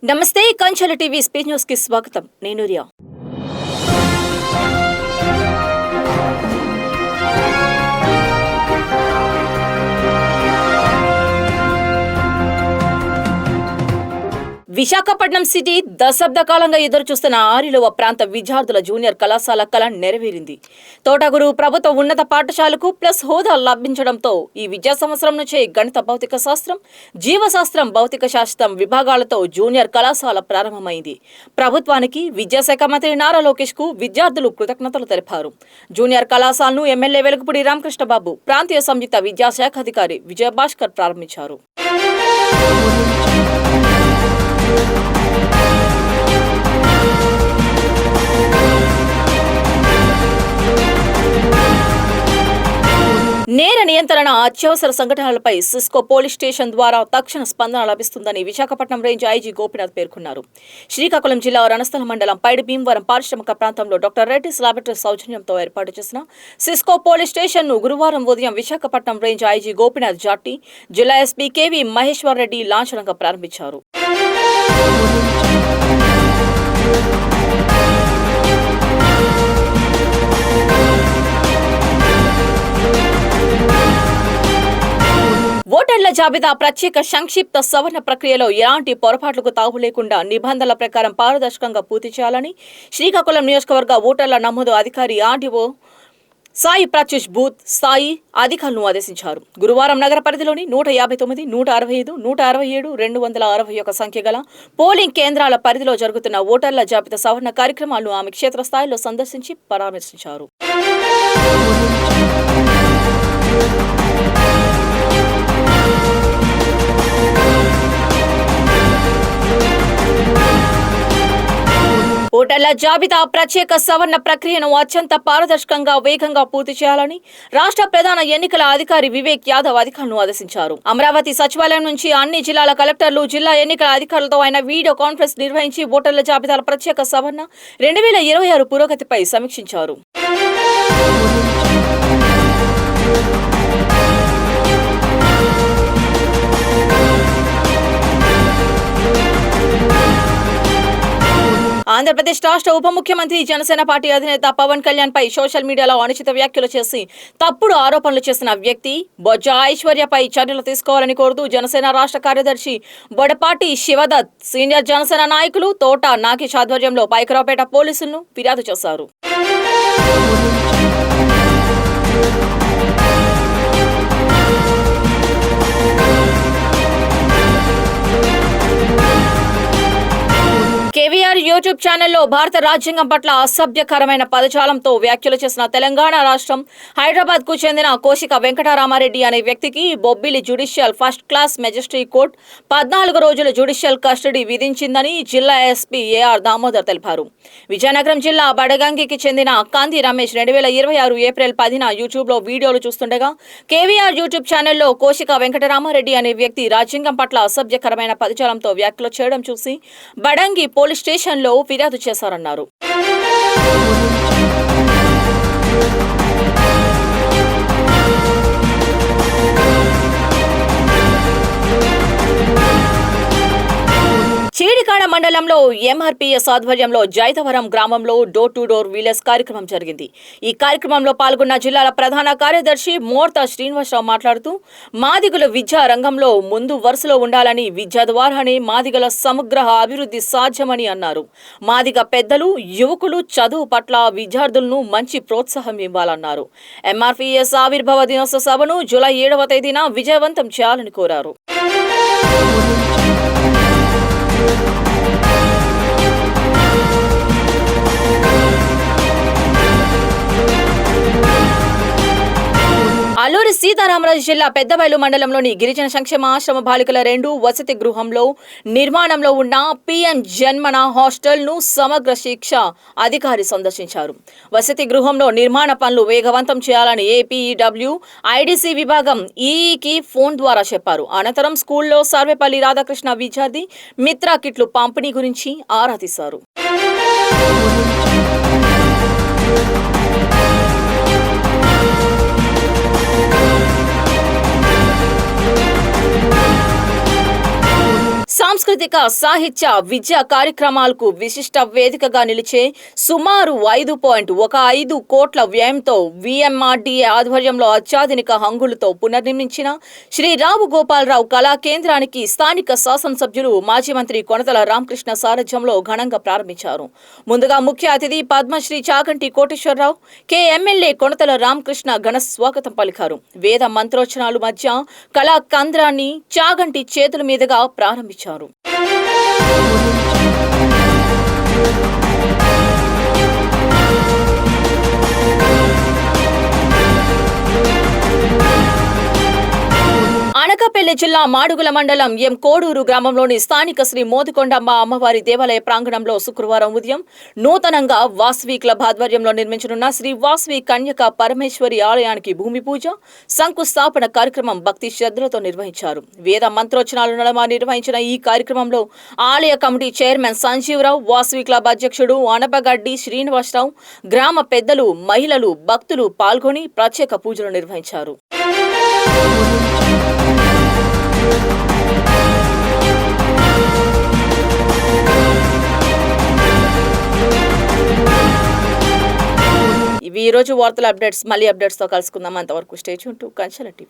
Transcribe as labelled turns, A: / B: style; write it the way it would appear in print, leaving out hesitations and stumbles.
A: నమస్తే కంచెల TV speech news కి స్వాగతం. నేను రియా. విశాఖపట్నం సిటీ దశాబ్ద కాలంగా ఎదురుచూస్తున్న ఆరిలోవ ప్రాంత విద్యార్థుల జూనియర్ కళాశాల కళ నెరవేరింది. తోటగురు ప్రభుత్వ ఉన్నత పాఠశాలకు ప్లస్ హోదా లభించడంతో ఈ విద్యా సంవత్సరం నుంచే గణిత భౌతిక శాస్త్రం, జీవశాస్త్రం, భౌతిక శాస్త్రం విభాగాలతో జూనియర్ కళాశాల ప్రారంభమైంది. ప్రభుత్వానికి విద్యాశాఖ మంత్రి నారా లోకేష్ కు విద్యార్థులు కృతజ్ఞతలు తెలిపారు. జూనియర్ కళాశాలను ఎమ్మెల్యే వెలుగుపూడి రామకృష్ణబాబు, ప్రాంతీయ సంయుక్త విద్యాశాఖ అధికారి విజయభాస్కర్ ప్రారంభించారు. నేర నియంత్రణ, అత్యవసర సంఘటనలపై సిస్కో పోలీస్ స్టేషన్ ద్వారా తక్షణ స్పందన లభిస్తుందని విశాఖపట్నం రేంజ్ ఐజీ గోపీనాథ్ పేర్కొన్నారు. శ్రీకాకుళం జిల్లా రణస్థల మండలం పైడి భీమవరం పారిశ్రామిక ప్రాంతంలో డాక్టర్ రెడ్డిస్ లాబొరేటరీ సౌజన్యంతో ఏర్పాటు చేసిన సిస్కో పోలీస్ స్టేషన్ ను గురువారం ఉదయం విశాఖపట్నం రేంజ్ ఐజీ గోపీనాథ్ జాట్టి, జిల్లా ఎస్పీ కేవీ మహేశ్వర్ రెడ్డి లాంఛనంగా ప్రారంభించారు. ఓటర్ల జాబితా ప్రత్యేక సంక్షిప్త సవరణ ప్రక్రియలో ఎలాంటి పొరపాట్లకు తావు లేకుండా నిబంధనల ప్రకారం పారదర్శకంగా పూర్తి చేయాలని శ్రీకాకుళం నియోజకవర్గ ఓటర్ల నమోదు అధికారి ఆర్డీఓ సాయి ప్రత్యూష్ బూత్ స్థాయి అధికారులను ఆదేశించారు. గురువారం నగర పరిధిలోని 159, 165, 167, 261 సంఖ్య గల పోలింగ్ కేంద్రాల పరిధిలో జరుగుతున్న ఓటర్ల జాబితా సవరణ కార్యక్రమాలను ఆమె క్షేత్రస్థాయిలో సందర్శించి పరామర్శించారు. ఓటర్ల జాబితా ప్రత్యేక సవరణ ప్రక్రియను అత్యంత పారదర్శకంగా, వేగంగా పూర్తి చేయాలని రాష్ట్ర ప్రధాన ఎన్నికల అధికారి వివేక్ యాదవ్ అధికారులను ఆదేశించారు. అమరావతి సచివాలయం నుంచి అన్ని జిల్లాల కలెక్టర్లు, జిల్లా ఎన్నికల అధికారులతో ఆయన వీడియో కాన్ఫరెన్స్ నిర్వహించి ఓటర్ల జాబితాల ప్రత్యేక సవరణ 2026 పురోగతిపై సమీక్షించారు. ఆంధ్రప్రదేశ్ రాష్ట్ర ఉప ముఖ్యమంత్రి, జనసేన పార్టీ అధినేత పవన్ కళ్యాణ్ పై సోషల్ మీడియాలో అనుచిత వ్యాఖ్యలు చేసి తప్పుడు ఆరోపణలు చేసిన వ్యక్తి బొజ్జ ఐశ్వర్యపై చర్యలు తీసుకోవాలని కోరుతూ జనసేన రాష్ట్ర కార్యదర్శి బొడపాటి శివదత్, సీనియర్ జనసేన నాయకులు తోట నాగేష్ ఆధ్వర్యంలో పైకరావుపేట పోలీసులను ఫిర్యాదు చేశారు. కేవీఆర్ యూట్యూబ్ ఛానల్లో భారత రాజ్యాంగం పట్ల అసభ్యకరమైన పదజాలంతో వ్యాఖ్యలు చేసిన తెలంగాణ రాష్ట్రం హైదరాబాద్ కు చెందిన కోశిక వెంకటరామారెడ్డి అనే వ్యక్తికి Bobbili judicial first class magistrate court 14 రోజుల జ్యుడిషియల్ కస్టడీ విధించిందని జిల్లా ఎస్పీ ఏఆర్ దామోదర్ తెలిపారు. విజయనగరం జిల్లా బడగంగికి చెందిన కాంతి రమేష్ 2026 ఏప్రిల్ 10న యూట్యూబ్ లో వీడియోలు చూస్తుండగా కేవీఆర్ యూట్యూబ్ ఛానల్లో కోశిక వెంకటరామారెడ్డి అనే వ్యక్తి రాజ్యాంగం పట్ల అసభ్యకరమైన పదజాలంతో వ్యాఖ్యలు చేయడం చూసి బడంగి పోలీస్ స్టేషన్లో ఫిర్యాదు చేశారన్నారు. చీడికాడ మండలంలో ఎంఆర్పీఎస్ ఆధ్వర్యంలో జైతవరం గ్రామంలో డోర్ టు డోర్ విలేజ్ కార్యక్రమం జరిగింది. ఈ కార్యక్రమంలో పాల్గొన్న జిల్లాల ప్రధాన కార్యదర్శి మోర్తా శ్రీనివాసరావు మాట్లాడుతూ మాదిగల విద్యా రంగంలో ముందు వరుసలో ఉండాలని, విద్య ద్వారానే మాదిగల సమగ్ర అభివృద్ధి సాధ్యమని అన్నారు. మాదిగ పెద్దలు, యువకులు చదువు పట్ల విద్యార్థులను మంచి ప్రోత్సాహం ఇవ్వాలన్నారు. ఎంఆర్పీఎస్ ఆవిర్భావ దినోత్సవ సభను జూలై 7వ తేదీన విజయవంతం చేయాలని కోరారు. అల్లూరి సీతారామరాజు జిల్లా పెద్దబైలు మండలంలోని గిరిజన సంక్షేమ ఆశ్రమ బాలికల 2 వసతి గృహంలో నిర్మాణంలో ఉన్న పిఎం జన్మన హాస్టల్ ను సమగ్ర శిక్ష అధికారి సందర్శించారు. వసతి గృహంలో నిర్మాణ పనులు వేగవంతం చేయాలని ఏపీఈడబ్ల్యూ ఐడీసీ విభాగం ఈఈకి ఫోన్ ద్వారా చెప్పారు. అనంతరం స్కూల్లో సర్వేపల్లి రాధాకృష్ణ విద్యార్థి మిత్ర కిట్లు పంపిణీ గురించి ఆరా తీశారు. సాంస్కృతిక సాహిత్య విద్యా కార్యక్రమాలకు విశిష్ట వేదికగా నిలిచే సుమారు 5.15 కోట్ల వ్యయంతో విఎంఆర్డీఏ ఆధ్వర్యంలో అత్యాధునిక హంగులతో పునర్నిర్మించిన శ్రీ రావు గోపాలరావు కళా కేంద్రానికి స్థానిక శాసనసభ్యులు మాజీ మంత్రి కొనతల రామకృష్ణ సారథ్యంలో ఘనంగా ప్రారంభించారు. ముందుగా ముఖ్య అతిథి పద్మశ్రీ చాగంటి కోటేశ్వరరావు కె ఎమ్మెల్యే కొనతల రామకృష్ణ ఘన స్వాగతం పలికారు. వేద మంత్రోచ్చరణల మధ్య కళా కేంద్రాన్ని చాగంటి చేతుల మీదుగా ప్రారంభించారు. అనకాపల్లి జిల్లా మాడుగుల మండలం ఎం కోడూరు గ్రామంలోని స్థానిక శ్రీ మోదికొండమ్మ అమ్మవారి దేవాలయ ప్రాంగణంలో శుక్రవారం ఉదయం నూతనంగా వాసవి క్లబ్ ఆధ్వర్యంలో నిర్మించనున్న శ్రీ వాసవి కన్యక పరమేశ్వరి ఆలయానికి భూమి పూజ శంకుస్థాపన కార్యక్రమం భక్తి శ్రద్ధలతో నిర్వహించారు. వేద మంత్రోచ్చరణల నడుమ నిర్వహించిన ఈ కార్యక్రమంలో ఆలయ committee chairman Sanjeeva Rao, Vasavi club అధ్యక్షుడు అనపగడ్డి శ్రీనివాసరావు, గ్రామ పెద్దలు, మహిళలు, భక్తులు పాల్గొని ప్రత్యేక పూజలు నిర్వహించారు. ఇవి ఈ రోజు వార్తల అప్డేట్స్. మళ్ళీ అప్డేట్స్ తో కలుసుకుందాం. అంతవరకు స్టే ట్యూన్ టు కంచెల టీవీ.